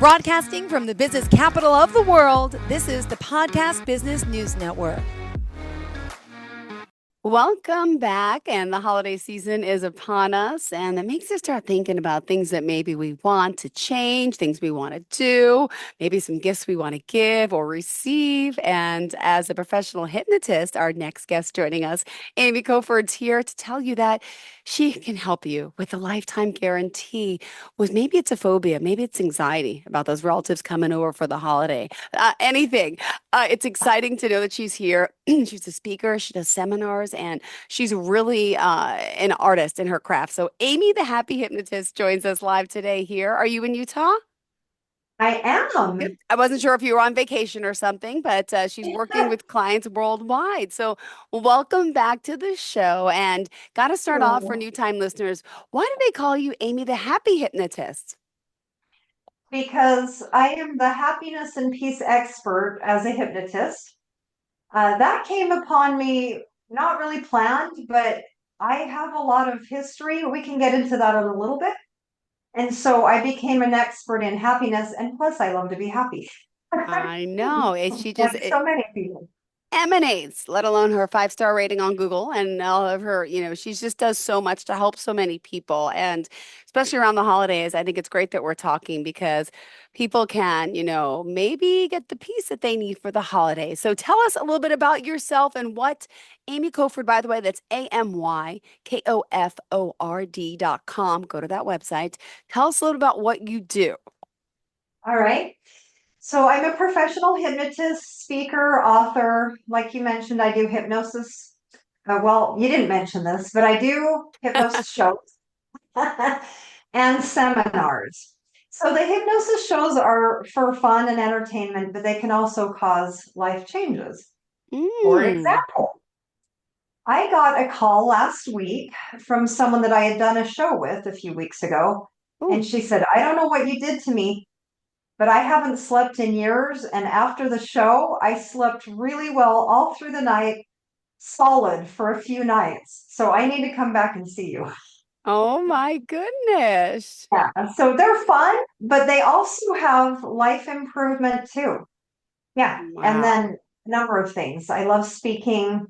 Broadcasting from the business capital of the world, this is the Podcast Business News Network. Welcome back, and the holiday season is upon us, and it makes us start thinking about things that maybe we want to change, things we want to do, maybe some gifts we want to give or receive. And as a professional hypnotist, our next guest joining us, Amy Koford's here to tell you that she can help you with a lifetime guarantee with maybe it's a phobia, maybe it's anxiety about those relatives coming over for the holiday, anything. It's exciting to know that she's here. She's a speaker, she does seminars, and she's really an artist in her craft. So, Amy the Happy Hypnotist joins us live today here. Are you in Utah? I Good. am. I wasn't sure if you were on vacation or something, but she's working with clients worldwide. So, welcome back to the show. And got to start off for So, new time listeners. Why do they call you Amy the Happy Hypnotist? because I am the happiness and peace expert as a hypnotist. That came upon me not really planned, but I have a lot of history. We can get into that in a little bit. And so I became an expert in happiness, and plus, I love to be happy. I know. She just Like so many people. emanates, let alone her 5-star rating on Google and all of her, she just does so much to help so many people. And especially around the holidays, I think it's great that we're talking because people can, maybe get the peace that they need for the holidays. So tell us a little bit about yourself and what Amy Koford, by the way, that's AMYKOFORD.com. Go to that website. Tell us a little about what you do. All right. So I'm a professional hypnotist, speaker, author. Like you mentioned, I do hypnosis. Well, you didn't mention this, but I do hypnosis shows and seminars. So the hypnosis shows are for fun and entertainment, but they can also cause life changes. For Mm. example, I got a call last week from someone that I had done a show with a few weeks ago. Ooh. And she said, I don't know what you did to me, but I haven't slept in years. And after the show, I slept really well all through the night, solid for a few nights. So I need to come back and see you. Oh my goodness. Yeah, so they're fun, but they also have life improvement too. Yeah, and Wow. then a number of things. I love speaking.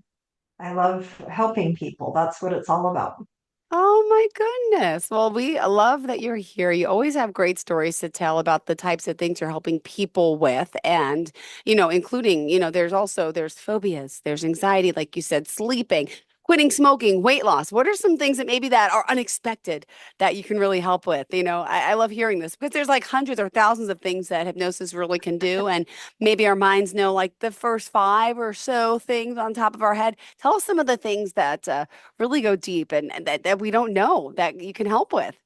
I love helping people. That's what it's all about. Oh my goodness. Well, we love that you're here. You always have great stories to tell about the types of things you're helping people with and, including, there's phobias, there's anxiety, like you said, sleeping, quitting smoking, weight loss. What are some things that maybe that are unexpected that you can really help with? I love hearing this because there's like hundreds or thousands of things that hypnosis really can do. And maybe our minds know like the first five or so things on top of our head. Tell us some of the things that really go deep and that we don't know that you can help with.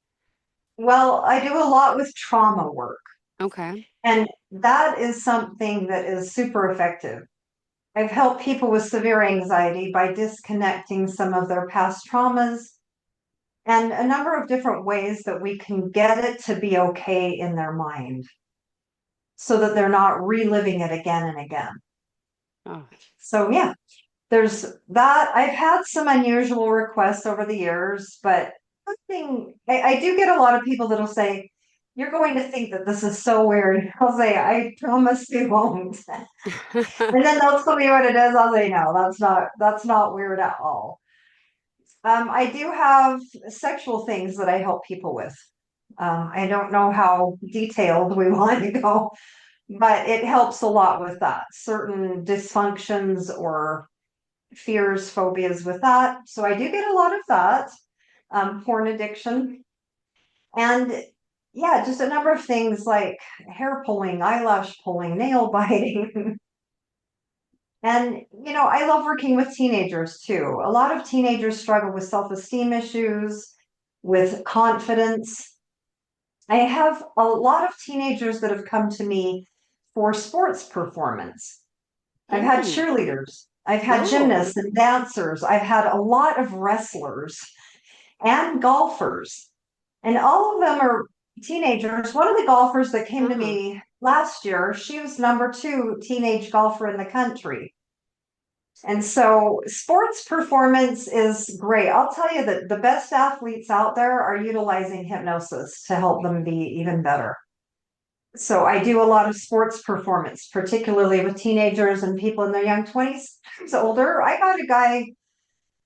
Well, I do a lot with trauma work, Okay. and that is something that is super effective. I've helped people with severe anxiety by disconnecting some of their past traumas and a number of different ways that we can get it to be okay in their mind so that they're not reliving it again and again. Oh. So, yeah, there's that. I've had some unusual requests over the years, but nothing, I do get a lot of people that'll say, you're going to think that this is so weird. I'll say, I promise you won't. And then they'll tell me what it is. I'll say, no, that's not weird at all. I do have sexual things that I help people with. I don't know how detailed we want to go, but it helps a lot with that. Certain dysfunctions or fears, phobias with that. So I do get a lot of that. Porn addiction. And yeah, just a number of things like hair pulling, eyelash pulling, nail biting. And, I love working with teenagers too. A lot of teenagers struggle with self-esteem issues, with confidence. I have a lot of teenagers that have come to me for sports performance. I've had Mm. cheerleaders, I've had Oh. gymnasts and dancers, I've had a lot of wrestlers and golfers, and all of them are teenagers. One of the golfers that came to Uh-huh. me last year, she was number 2 teenage golfer in the country. And so sports performance is great. I'll tell you that the best athletes out there are utilizing hypnosis to help them be even better. So I do a lot of sports performance, particularly with teenagers and people in their young 20s, older. I got a guy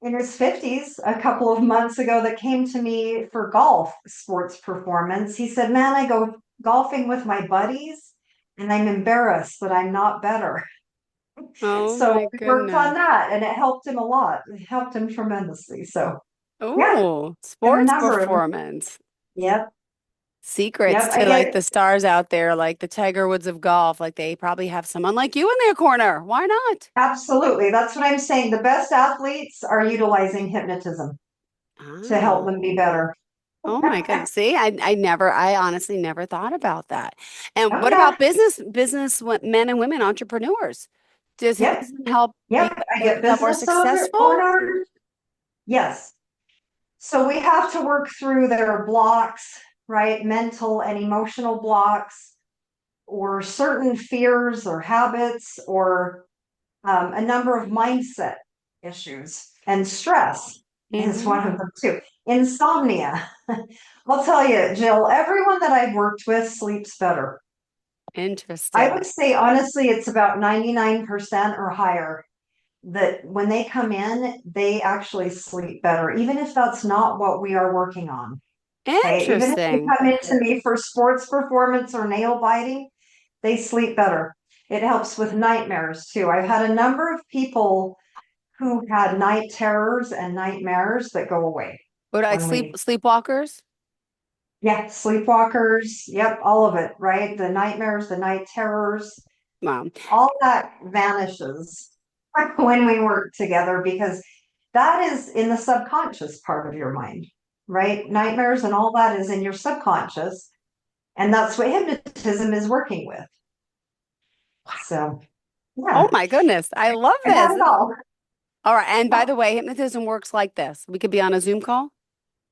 in his 50s a couple of months ago that came to me for golf sports performance. He said, "Man, I go golfing with my buddies and I'm embarrassed that I'm not better." Oh So my we worked on goodness. that and it helped him a lot. It helped him tremendously. So yeah, Oh, and a sports number of, performance. yep, Secrets yep, I to get like it. the stars out there, like the Tiger Woods of golf. Like they probably have someone like you in their corner. Why not? Absolutely. That's what I'm saying. The best athletes are utilizing hypnotism to help Ah. them be better. Oh my goodness. See, I honestly never thought about that. And Oh what yeah. about men and women, entrepreneurs? Does Yep. hypnotism help make Yep. I them get become more business successful? owners. Yes. So we have to work through their blocks, right? Mental and emotional blocks, or certain fears or habits, or a number of mindset issues. And stress is Hmm. one of them too. Insomnia. I'll tell you, Jill, everyone that I've worked with sleeps better. I Interesting. would say honestly, it's about 99% or higher that when they come in, they actually sleep better, even if that's not what we are working on. Okay. Even if they Interesting. come into me for sports performance or nail biting, they sleep better. It helps with nightmares too. I've had a number of people who had night terrors and nightmares that go away What like when we, sleepwalkers? yeah, sleepwalkers. Yep. All of it, right? The nightmares, the night terrors, Wow. all that vanishes when we work together because that is in the subconscious part of your mind, right? Nightmares and all that is in your subconscious. And that's what hypnotism is working with. So, Oh yeah, my goodness. I love I've had this. it all. All right. And by the way, hypnotism works like this. We could be on a Zoom call.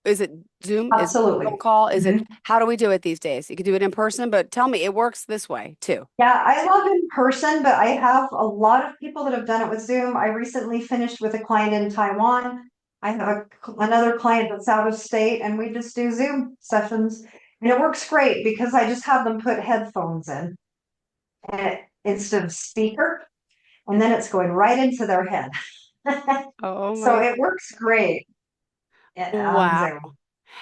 Is it Zoom? Is it phone Absolutely. call? Is it Mhm. how do we do it these days? You could do it in person, but tell me it works this way too. Yeah, I love in person, but I have a lot of people that have done it with Zoom. I recently finished with a client in Taiwan. I have another client that's out of state, and we just do Zoom sessions. And it works great because I just have them put headphones in instead of speaker, and then it's going right into their head. Oh So my, it works great on wow. Zoom.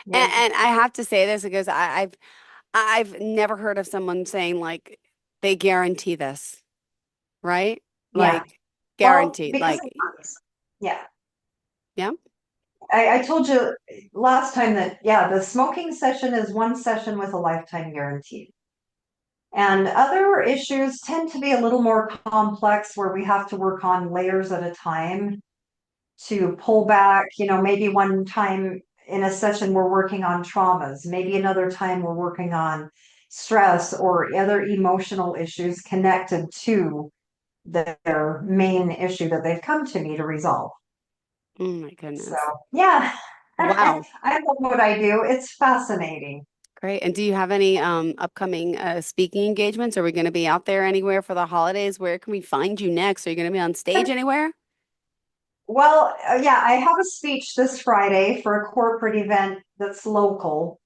Yep. And I have to say this because I've never heard of someone saying like they guarantee this, right? Yeah. Like Well, guaranteed. because Like, it works. Yeah. yeah. I told you last time that, yeah, the smoking session is one session with a lifetime guarantee. And other issues tend to be a little more complex where we have to work on layers at a time to pull back. Maybe one time in a session we're working on traumas, maybe another time we're working on stress or other emotional issues connected to their main issue that they've come to me to resolve. Oh my So, goodness. yeah, Wow. I love what I do. It's fascinating. Great. And do you have any upcoming speaking engagements? Are we going to be out there anywhere for the holidays? Where can we find you next? Are you going to be on stage anywhere? Well, yeah, I have a speech this Friday for a corporate event that's local.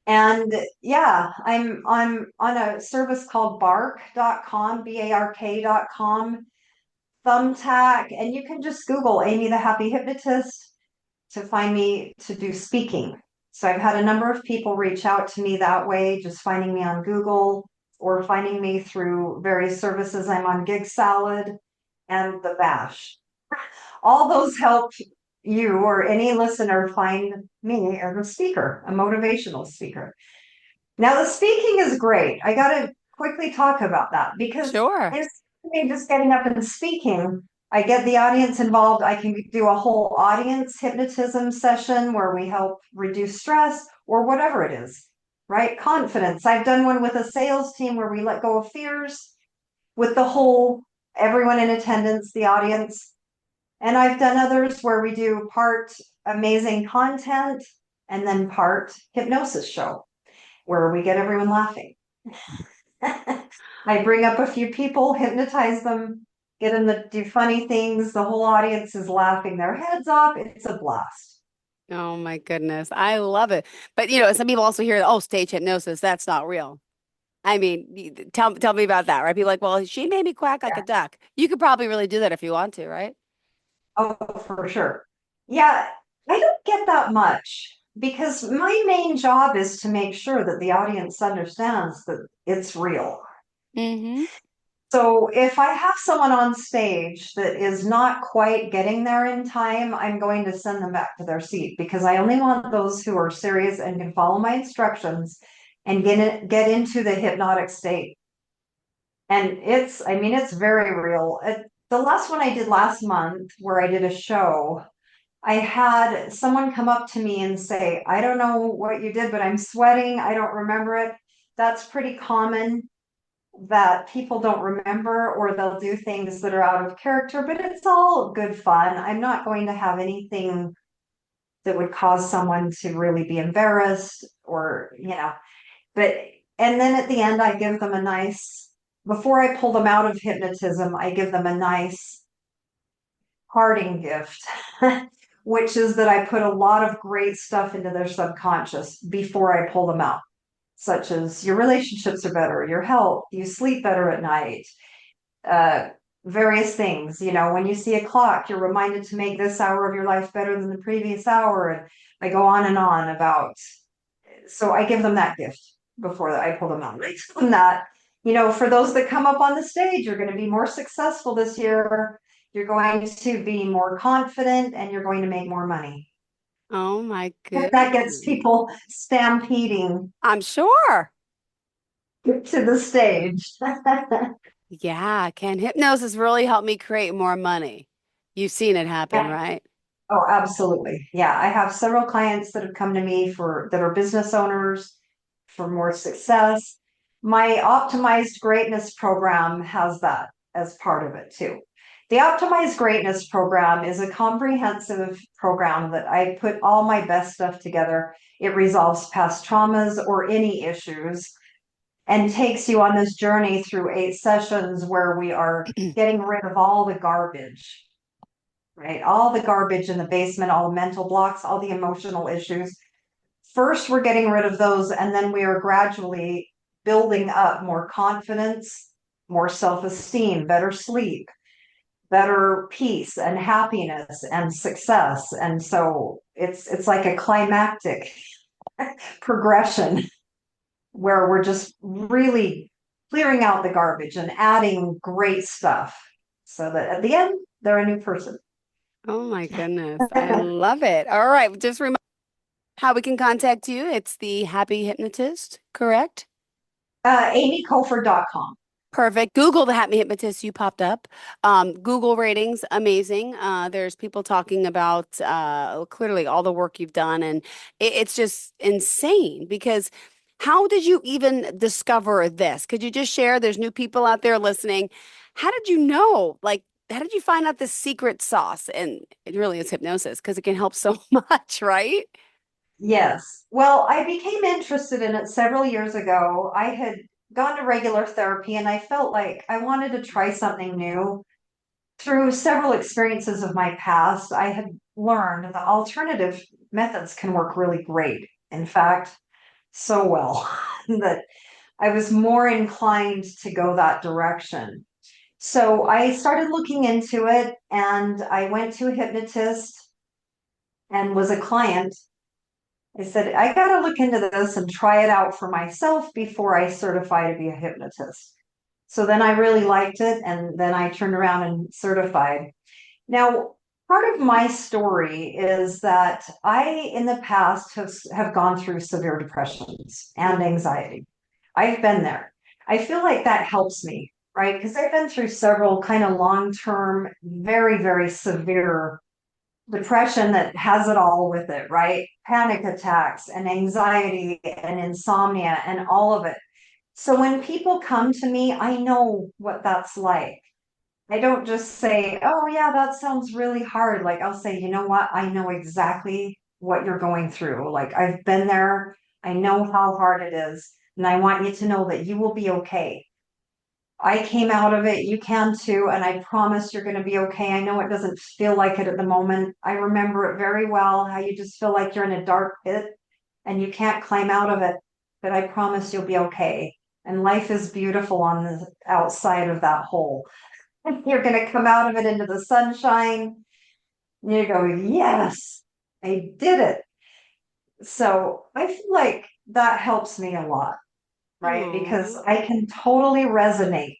And yeah, I'm on a service called bark.com, bark.com, Thumbtack, and you can just Google Amy the Happy Hypnotist to find me to do speaking. So I've had a number of people reach out to me that way, just finding me on Google or finding me through various services. I'm on Gig Salad and the Bash. All those help you or any listener find me as a speaker, a motivational speaker. Now, the speaking is great. I got to quickly talk about that because Sure. instead of me just getting up and speaking, I get the audience involved. I can do a whole audience hypnotism session where we help reduce stress or whatever it is, right? Confidence. I've done one with a sales team where we let go of fears with the whole everyone in attendance, the audience. And I've done others where we do part amazing content and then part hypnosis show where we get everyone laughing. I bring up a few people, hypnotize them, get them to do funny things. The whole audience is laughing their heads off. It's a blast. Oh my goodness. I love it. But some people also hear, oh, stage hypnosis, that's not real. I mean, tell me about that, right? Be like, well, she made me quack like a duck. You could probably really do that if you want to, right? Oh, for sure. Yeah, I don't get that much because my main job is to make sure that the audience understands that it's real. Mm-hmm. So if I have someone on stage that is not quite getting there in time, I'm going to send them back to their seat because I only want those who are serious and can follow my instructions and get into the hypnotic state. And I mean, it's very real. The last one I did last month, where I did a show, I had someone come up to me and say, I don't know what you did, but I'm sweating. I don't remember it. That's pretty common that people don't remember or they'll do things that are out of character, but it's all good fun. I'm not going to have anything that would cause someone to really be embarrassed or, but, and then at the end, I give them before I pull them out of hypnotism, I give them a nice parting gift, which is that I put a lot of great stuff into their subconscious before I pull them out, such as your relationships are better, your health, you sleep better at night, uh, various things. When you see a clock, you're reminded to make this hour of your life better than the previous hour. And I go on and on about, so I give them that gift before I pull them out. I tell them that, for those that come up on the stage, you're going to be more successful this year. You're going to be more confident and you're going to make more money. Oh my That gets goodness. people stampeding I'm sure. to the stage. Yeah, can hypnosis really help me create more money? You've seen it happen, Yeah. right? Oh, absolutely. Yeah, I have several clients that have come to me that are business owners for more success. My Optimized Greatness program has that as part of it too. The Optimized Greatness program is a comprehensive program that I put all my best stuff together. It resolves past traumas or any issues and takes you on this journey through 8 sessions where we are getting rid of all the garbage, right? All the garbage in the basement, all the mental blocks, all the emotional issues. First, we're getting rid of those, and then we are gradually building up more confidence, more self-esteem, better sleep, better peace and happiness and success. And so it's like a climactic progression where we're just really clearing out the garbage and adding great stuff so that at the end they're a new person. Oh my goodness. I love it. All right. Just remember how we can contact you. It's the Happy Hypnotist, correct? AmyKoford.com. Perfect. Google the Happy Hypnotist. You popped up. Google ratings, amazing. There's people talking about clearly all the work you've done, and it's just insane because how did you even discover this? Could you just share? There's new people out there listening. How did you know? Like, how did you find out the secret sauce? And it really is hypnosis because it can help so much, right? Yes. Well, I became interested in it several years ago. I had gone to regular therapy and I felt like I wanted to try something new. Through several experiences of my past, I had learned that alternative methods can work really great. In fact, so well that I was more inclined to go that direction. So I started looking into it and I went to a hypnotist and was a client. I said, I got to look into this and try it out for myself before I certify to be a hypnotist. So then I really liked it. And then I turned around and certified. Now, part of my story is that I, in the past, have gone through severe depressions and anxiety. I've been there. I feel like that helps me, right? Because I've been through several kind of long term, very, very severe depression that has it all with it, right? Panic attacks and anxiety and insomnia and all of it. So when people come to me, I know what that's like. I don't just say, oh, yeah, that sounds really hard. Like, I'll say, you know what? I know exactly what you're going through. Like, I've been there. I know how hard it is. And I want you to know that you will be okay. I came out of it. You can too. And I promise you're going to be okay. I know it doesn't feel like it at the moment. I remember it very well, how you just feel like you're in a dark pit and you can't climb out of it. But I promise you'll be okay. and life is beautiful on the outside of that hole. You're going to come out of it into the sunshine. And you go, yes, I did it. So I feel like that helps me a lot, right? Because Oh, I can totally resonate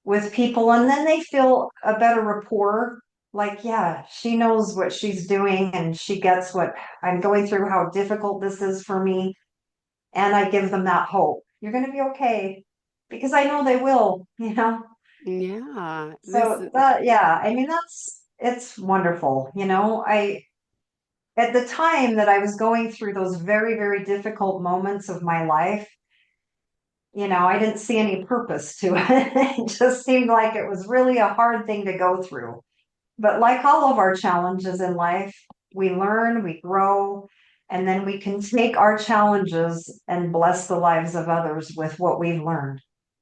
with people, and then they feel a better rapport. Like, yeah, she knows what she's doing and she gets what I'm going through, how difficult this is for me. And I give them that hope. You're going to be okay, because I know they will, you know? yeah. So that, yeah, I mean, it's wonderful. At the time that I was going through those very, very difficult moments of my life, I didn't see any purpose to it. It just seemed like it was really a hard thing to go through. But like all of our challenges in life, we learn, we grow, and then we can take our challenges and bless the lives of others with what we've learned.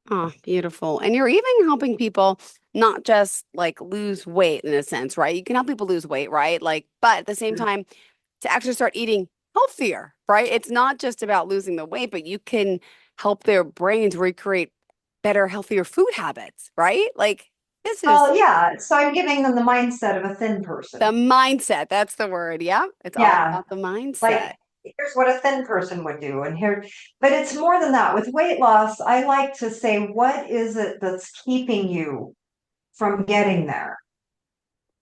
Oh, beautiful. And you're even helping people not just like lose weight in a sense, right? You can help people lose weight, right? Like, but at the same time, to actually start eating healthier, right? It's not just about losing the weight, but you can help their brains recreate better, healthier food habits, right? Like, this is Well, yeah. So I'm giving them the mindset of a thin the person. mindset. That's the word. Yeah. It's all Yeah. about the mindset. Like, here's what a thin person would do. And here, but it's more than that. With weight loss, I like to say, what is it that's keeping you from getting there?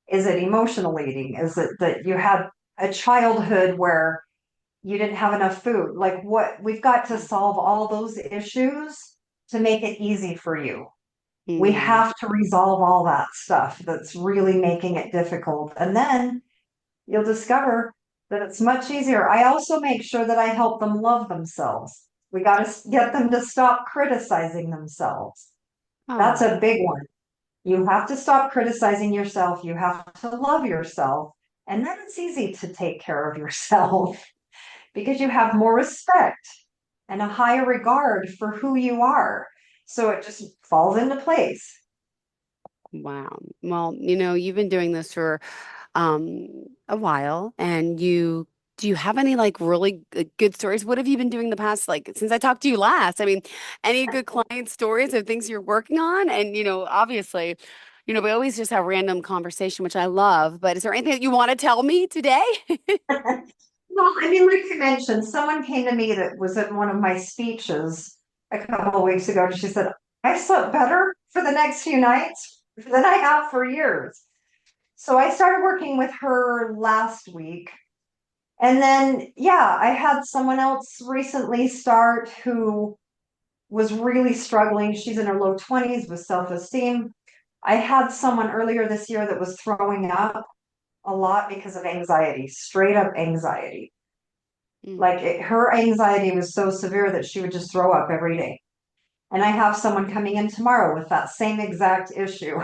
Is it emotional eating? Is it that you had a childhood where you didn't have enough food? Like, what we've got to solve all those issues to make it easy for you. We Mm. have to resolve all that stuff that's really making it difficult. And then you'll discover that it's much easier. I also make sure that I help them love themselves. We got to get them to stop criticizing themselves. That's Oh, a big one. You have to stop criticizing yourself. You have to love yourself. And then it's easy to take care of yourself because you have more respect and a higher regard for who you are. So it just falls into place. wow. Well, you've been doing this for um a while, and do you have any like really good stories? What have you been doing the past, like, since I talked to you last? I mean, any good client stories of things you're working on? And obviously, we always just have random conversation, which I love, but is there anything that you want to tell me today? Well, I mean, like I mentioned, someone came to me that was at one of my speeches a couple of weeks ago, and she said, I slept better for the next few nights than I have for years. So I started working with her last week. And then, yeah, I had someone else recently start who was really struggling. She's in her low 20s with self-esteem. I had someone earlier this year that was throwing up a lot because of anxiety, straight up anxiety. Mm. Like her anxiety was so severe that she would just throw up every day. And I have someone coming in tomorrow with that same exact issue.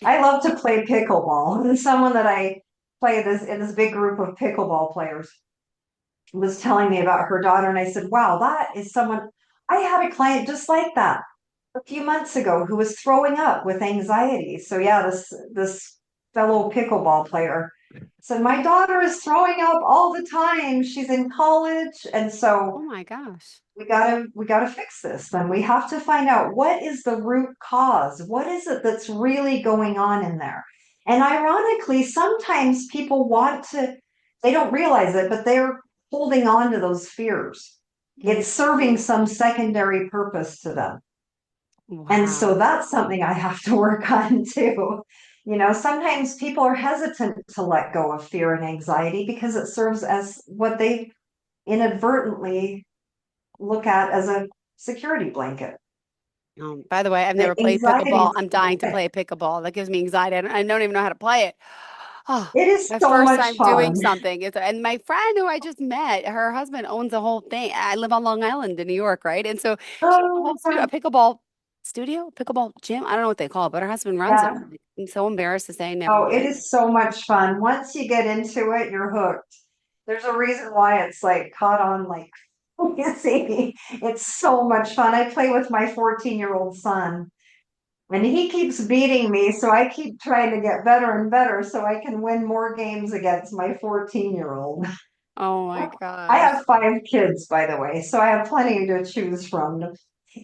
I love to play pickleball. And someone that I play this in this big group of pickleball players was telling me about her daughter. And I said, wow, that is someone. I had a client just like that a few months ago who was throwing up with anxiety. So yeah, this fellow pickleball player said, my daughter is throwing up all the time. She's in college. And Oh so my gosh. we gotta fix this. Then we have to find out, what is the root cause? What is it that's really going on in there? And ironically, sometimes people they don't realize it, but they're holding on to those fears. Mm. It's serving some secondary purpose to them. And so Wow. that's something I have to work on too. Sometimes people are hesitant to let go of fear and anxiety because it serves as what they inadvertently look at as a security blanket. By the way, I've The never played anxiety, pickleball. I'm dying to play pickleball. That gives me anxiety. I don't even know how to play it. Oh, it is my so first much time doing fun. something. And my friend who I just met, her husband owns a whole thing. I live on Long Island in New York, right? And so she has a Oh, whole studio, a pickleball studio, pickleball gym. I don't know what they call it, but her husband runs it. yeah. I'm so embarrassed to say I never Oh, it went. is so much fun. Once you get into it, you're hooked. There's a reason why it's like caught on like see. It's so much fun. I play with my 14-year-old son, and he keeps beating me, so I keep trying to get better and better so I can win more games against my 14-year-old. Oh my I gosh. have 5 kids, by the way, so I have plenty to choose from.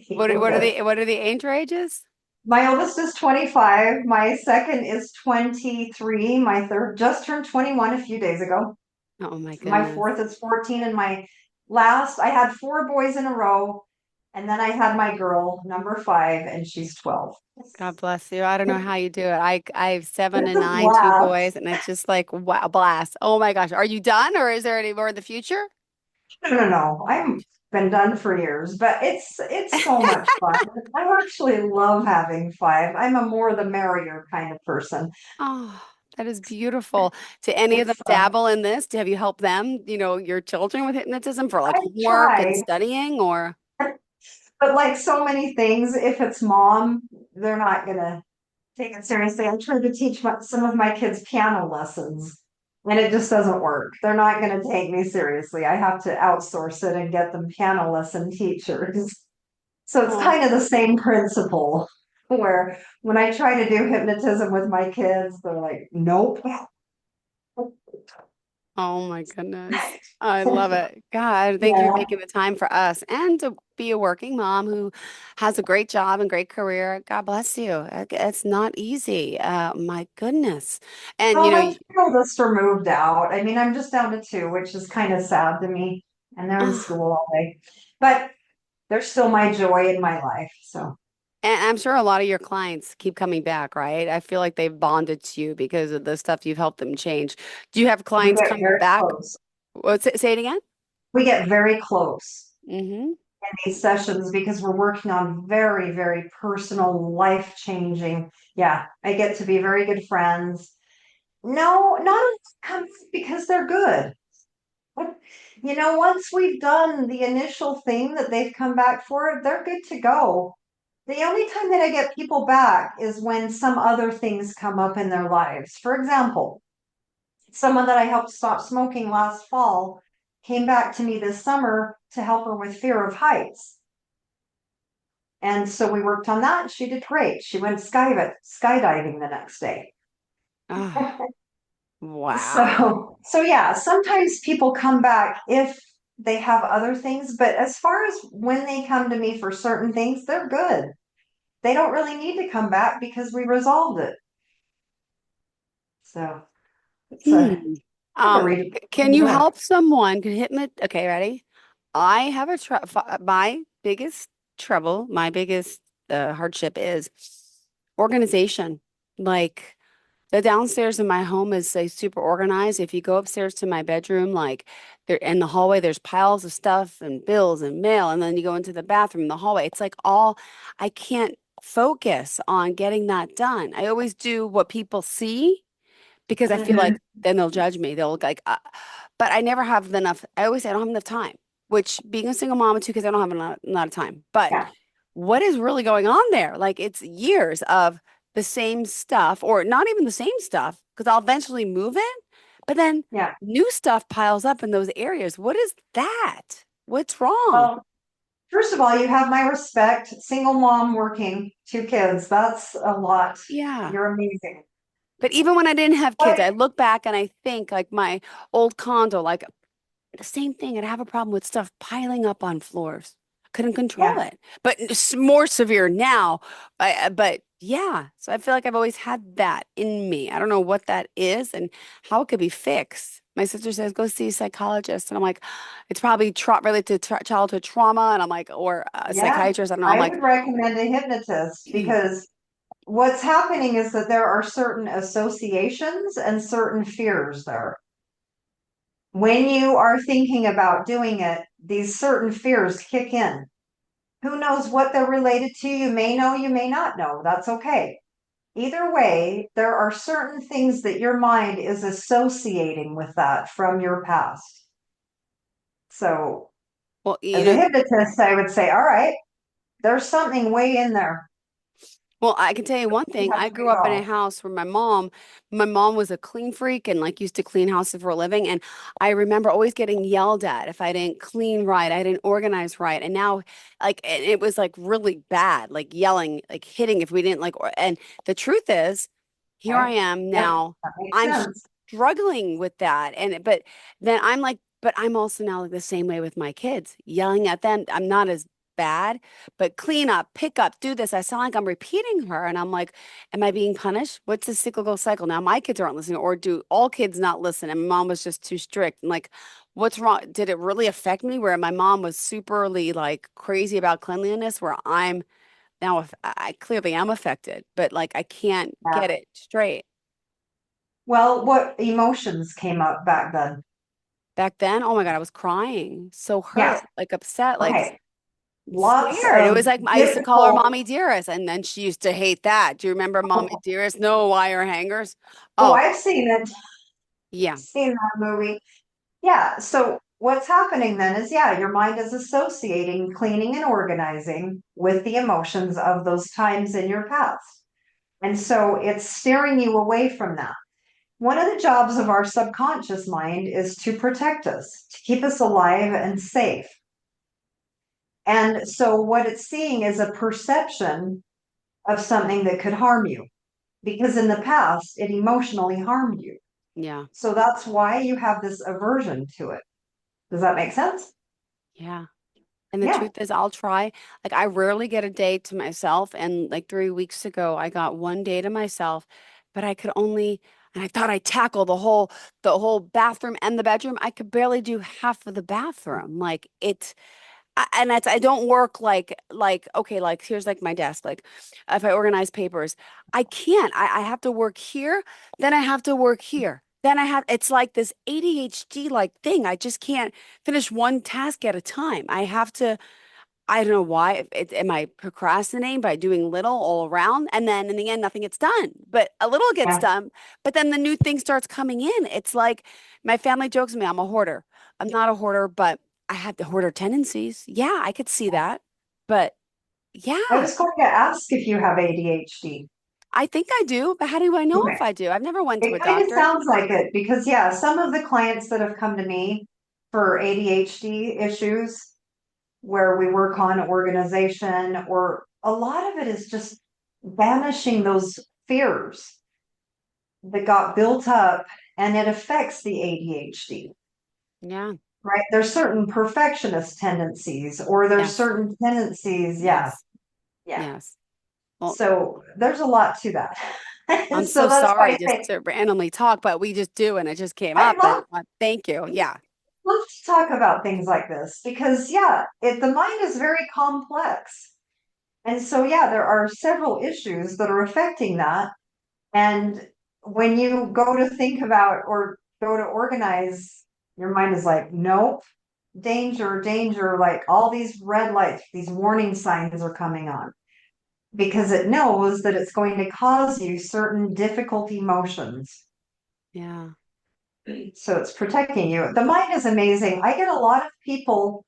What are the age ranges? My oldest is 25. My second is 23. My third just turned 21 a few days ago. Oh my My goodness. fourth is 14. And my last, I had four boys in a row. And then I had my girl, number five, and she's 12. God bless you. I don't know how you do it. I have seven It's and a nine, two blast. boys, and it's just like wow, blast. Oh my gosh. Are you done or is there any more in the future? No. I've been done for years, but it's so much fun. I actually love having five. I'm a more the merrier kind of person. Oh, that is beautiful. Do any of them It's dabble in this? Have you helped them, your children with hypnotism for like I've homework and tried, studying or? but like so many things, if it's mom, they're not gonna take it seriously. I tried to teach some of my kids piano lessons, and it just doesn't work. They're not gonna take me seriously. I have to outsource it and get them piano lesson teachers. So it's Oh. kind of the same principle where when I try to do hypnotism with my kids, they're like, nope. Oh my goodness. I love it. God, thank you for Yeah. making the time for us and to be a working mom who has a great job and great career. God bless you. It's not easy. My goodness. And Well, my three oldest are moved out. I mean, I'm just down to two, which is kind of sad to me. And they're in oh, school all day. But they're still my joy in my life. So and I'm sure a lot of your clients keep coming back, right? I feel like they've bonded to you because of the stuff you've helped them change. Do you have we clients get coming very back? close. Say it again? We get very close Mm-hmm. in these sessions because we're working on very, very personal, life changing. Yeah, I get to be very good friends. No, not all comes because they're good. Once we've done the initial thing that they've come back for, they're good to go. The only time that I get people back is when some other things come up in their lives. For example, someone that I helped stop smoking last fall came back to me this summer to help her with fear of heights. And so we worked on that. She did great. She went skydiving the next day. Oh, wow. So yeah, sometimes people come back if they have other things, but as far as when they come to me for certain things, they're good. They don't really need to come back because we resolved it. So it's a Hmm. kind of a read. Can you help someone? Can hypnot? Okay, ready? I have my biggest trouble, my biggest hardship is organization. Like the downstairs in my home is like super organized. If you go upstairs to my bedroom, like there in the hallway, there's piles of stuff and bills and mail, and then you go into the bathroom, the hallway. It's like all I can't focus on getting that done. I always do what people see because I feel like Mhm. then they'll judge me. They'll like, but I never have enough. I always say I don't have enough time, which being a single mom with two kids, I don't have a lot of time. But Yeah, what is really going on there? Like it's years of the same stuff or not even the same stuff because I'll eventually move it, but then yeah. new stuff piles up in those areas. What is that? What's wrong? Well, first of all, you have my respect. Single mom working, two kids. That's a lot. Yeah. You're amazing. But even when I didn't have kids, But I look back and I think like my old condo, like the same thing. I'd have a problem with stuff piling up on floors. Couldn't control yeah. it. But it's more severe now. But yeah, so I feel like I've always had that in me. I don't know what that is and how it could be fixed. My sister says, go see a psychologist. And I'm like, it's probably related to childhood trauma. And I'm like, or a Yeah, psychiatrist. I don't know. I'm I like, would recommend a hypnotist because what's happening is that there are certain associations and certain fears there. When you are thinking about doing it, these certain fears kick in. Who knows what they're related to? You may know, you may not know. That's okay. Either way, there are certain things that your mind is associating with that from your past. So, well, as a hypnotist, I would say, all right, there's something way in there. Well, I can tell you one You thing. have I to grew up in a resolve. house where my mom was a clean freak and like used to clean houses for a living. And I remember always getting yelled at if I didn't clean right, I didn't organize right. And now like it was like really bad, like yelling, like hitting if we didn't and the truth is, here I Okay. am Yep, now. that makes I'm sense. struggling with that. But then I'm like, but I'm also now like the same way with my kids, yelling at them. I'm not as bad, but clean up, pick up, do this. I sound like I'm repeating her. And I'm like, am I being punished? What's the cyclical cycle? Now my kids aren't listening, or do all kids not listen? And mom was just too strict. And like, what's wrong? Did it really affect me where my mom was superly like crazy about cleanliness, where I'm now, I clearly am affected, but like I can't Yeah. get it straight. Well, what emotions came up back then? Back then, oh my God, I was crying, so Yes. hurt, like upset, like Okay. Lots scared. It of was like I used to call her difficult. Mommy Dearest, and then she used to hate that. Do you remember Mommy Dearest? No wire hangers. Oh, Oh, I've seen it, yeah, seen that movie. Yeah. So what's happening then is, yeah, your mind is associating cleaning and organizing with the emotions of those times in your past. And so it's steering you away from that. One of the jobs of our subconscious mind is to protect us, to keep us alive and safe. And so what it's seeing is a perception of something that could harm you, because in the past it emotionally harmed you. yeah, So that's why you have this aversion to it. Does that make sense? yeah. And the Yeah. truth is, I'll try. Like, I rarely get a day to myself. And like 3 weeks ago, I got one day to myself, but I could only, and I thought I'd tackle the whole bathroom and the bedroom. I could barely do half of the bathroom. Like it, and that's, I don't work like, okay, like here's like my desk. Like if I organize papers, I can't. I have to work here, then I have to work here. Then I have, it's like this ADHD like thing. I just can't finish one task at a time. I have to, I don't know why. Am I procrastinating by doing little all around? And then in the end, nothing gets done, but a little gets Yeah. done. But then the new thing starts coming in. It's like my family jokes with me, I'm a hoarder. I'm not a hoarder, but I have the hoarder tendencies. Yeah, I could see that. But I yeah, was going to ask if you have ADHD. I think I do. But how do I know if Okay. I do? I've never went to a It kind of doctor. sounds like it because, yeah, some of the clients that have come to me for ADHD issues, where we work on organization, or a lot of it is just banishing those fears that got built up, and it affects the ADHD, Yeah. right? There's certain perfectionist tendencies, or there's Yes. certain tendencies. Yeah. Yes. Yeah. Yes. Well, So there's a lot to that. I'm So so that's why sorry I just say to randomly talk, but we just do, and it just came I up. And love thank you. Yeah. let's talk about things like this because, yeah, the mind is very complex. And so, yeah, there are several issues that are affecting that. And when you go to think about or go to organize, your mind is like, nope, danger, danger, like all these red lights, these warning signs are coming on because it knows that it's going to cause you certain difficult emotions. Yeah. So it's protecting you. The mind is amazing. I get a lot of people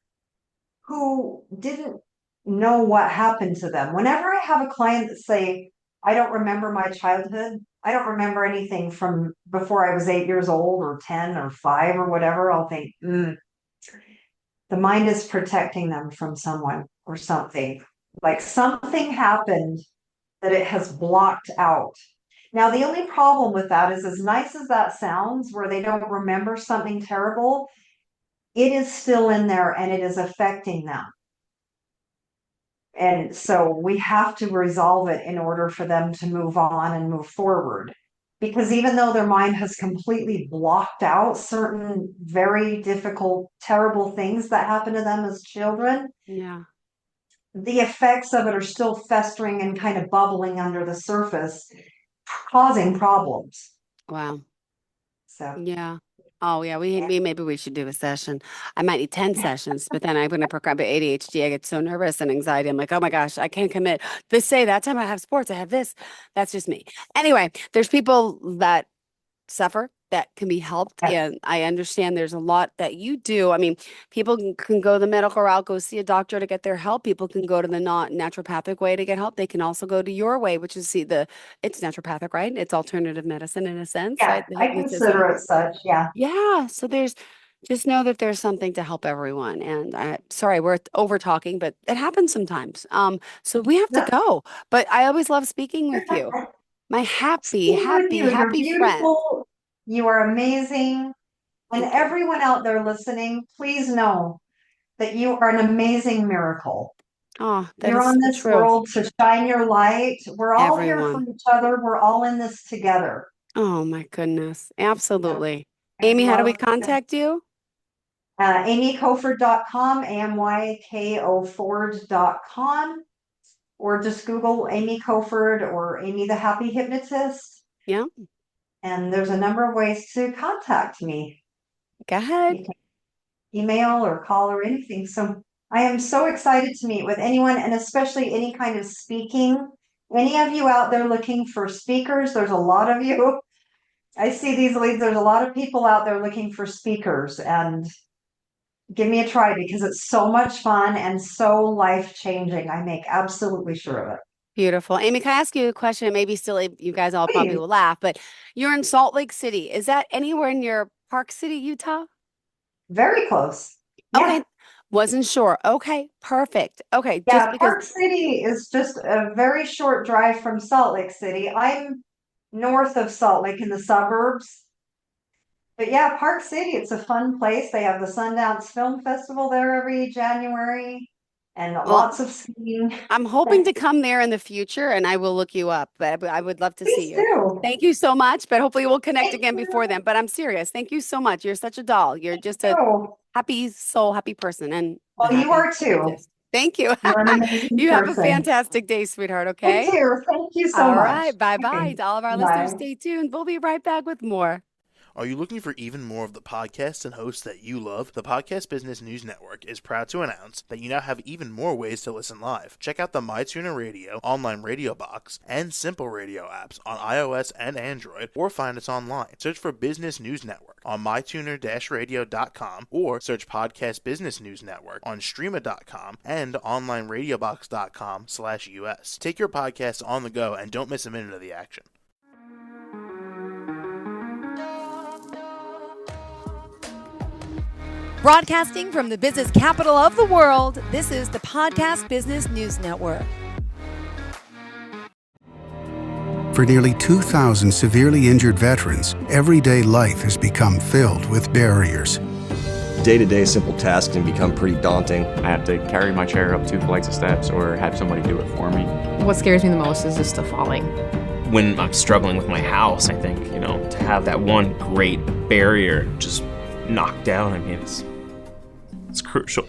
who didn't know what happened to them. Whenever I have a client that say, I don't remember my childhood, I don't remember anything from before I was 8 years old or 10 or 5 or whatever, I'll think, the mind is protecting them from someone or something. Like something happened that it has blocked out. Now, the only problem with that is, as nice as that sounds, where they don't remember something terrible, it is still in there and it is affecting them. And so we have to resolve it in order for them to move on and move forward. Because even though their mind has completely blocked out certain very difficult, terrible things that happened to them as children, Yeah. the effects of it are still festering and kind of bubbling under the surface, causing problems. Wow. So, Yeah. Oh, yeah. We maybe we should do a session. I might need 10 sessions, but then I'm going to program ADHD. I get so nervous and anxiety. I'm like, oh my gosh, I can't commit. This say that time I have sports, I have this. That's just me. Anyway, there's people that suffer that can be helped. yeah. And I understand there's a lot that you do. I mean, people can go the medical route, go see a doctor to get their help. People can go to the not naturopathic way to get help. They can also go to your way, which is it's naturopathic, right? It's alternative medicine in a sense, Yeah, right? The I hypnotism. consider it such. Yeah. Yeah. So just know that there's something to help everyone. And sorry, we're over talking, but it happens sometimes. So we have to No. go. But I always love speaking with you. My happy, Same with happy, you. You're happy friend. beautiful. You are amazing. And Thank you. everyone out there listening, please know that you are an amazing miracle. Oh, that You're is on so this true. world to shine your light. We're all here for Everyone. each other. We're all in this together. Oh my goodness. So Absolutely. I Amy, how do we love contact you? amykoford.com, amykoford.com, or just Google Amy Koford or Amy the Happy Hypnotist. Yeah, And there's a number of ways to contact me. go ahead. You can email or call or anything. So I am so excited to meet with anyone, and especially any kind of speaking. Any of you out there looking for speakers, there's a lot of you. I see these leads. There's a lot of people out there looking for speakers, and give me a try because it's so much fun and so life-changing. I make absolutely sure of it. Beautiful. Amy, can I ask you a question? It may be silly. You guys all probably Please. will laugh, but you're in Salt Lake City. Is that anywhere near Park City, Utah? Very close. Yeah. Okay. Wasn't sure. Okay. Perfect. Okay. Just Yeah, because, Park City is just a very short drive from Salt Lake City. I'm north of Salt Lake in the suburbs. But yeah, Park City, it's a fun place. They have the Sundance Film Festival there every January and well, lots of skiing. I'm hoping to come there in the future and I will look you up, but I would love to see Please you. do. Thank you so much, but hopefully we'll connect Thank again before you. then. But I'm serious. Thank you so much. You're such a doll. You're just a Oh, happy soul, happy person, and the well, you happy are too. hypnotist. Thank you. You're an amazing You have a person. fantastic day, sweetheart. You Okay. too. Thank you so All much. right. Bye bye. Okay. To all of our listeners, Bye. stay tuned. We'll be right back with more. Are you looking for even more of the podcasts and hosts that you love? The Podcast Business News Network is proud to announce that you now have even more ways to listen live. Check out the MyTuner Radio, online radio box, and Simple Radio apps on iOS and Android, or find us online. Search for Business News Network on mytuner-radio.com, or search Podcast Business News Network on streama.com and onlineradiobox.com/US. Take your podcast on the go and don't miss a minute of the action. Broadcasting from the business capital of the world, this is the Podcast Business News Network. For nearly 2,000 severely injured veterans, everyday life has become filled with barriers. Day-to-day simple tasks can become pretty daunting. I have to carry my chair up 2 flights of steps or have somebody do it for me. What scares me the most is just the falling. When I'm struggling with my house, I think, to have that one great barrier just knocked down, it's crucial.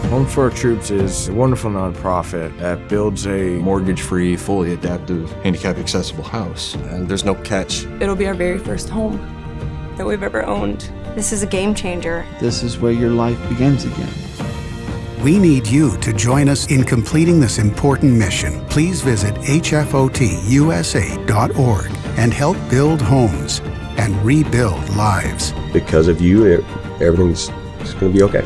Home for Our Troops is a wonderful nonprofit that builds a Mortgage-free, fully adaptive, handicap-accessible house. And there's no catch. It'll be our very first home that we've ever owned. This is a game changer. This is where your life begins again. We need you to join us in completing this important mission. Please visit hfotusa.org and help build homes and rebuild lives. Because of you, everything's going to be okay.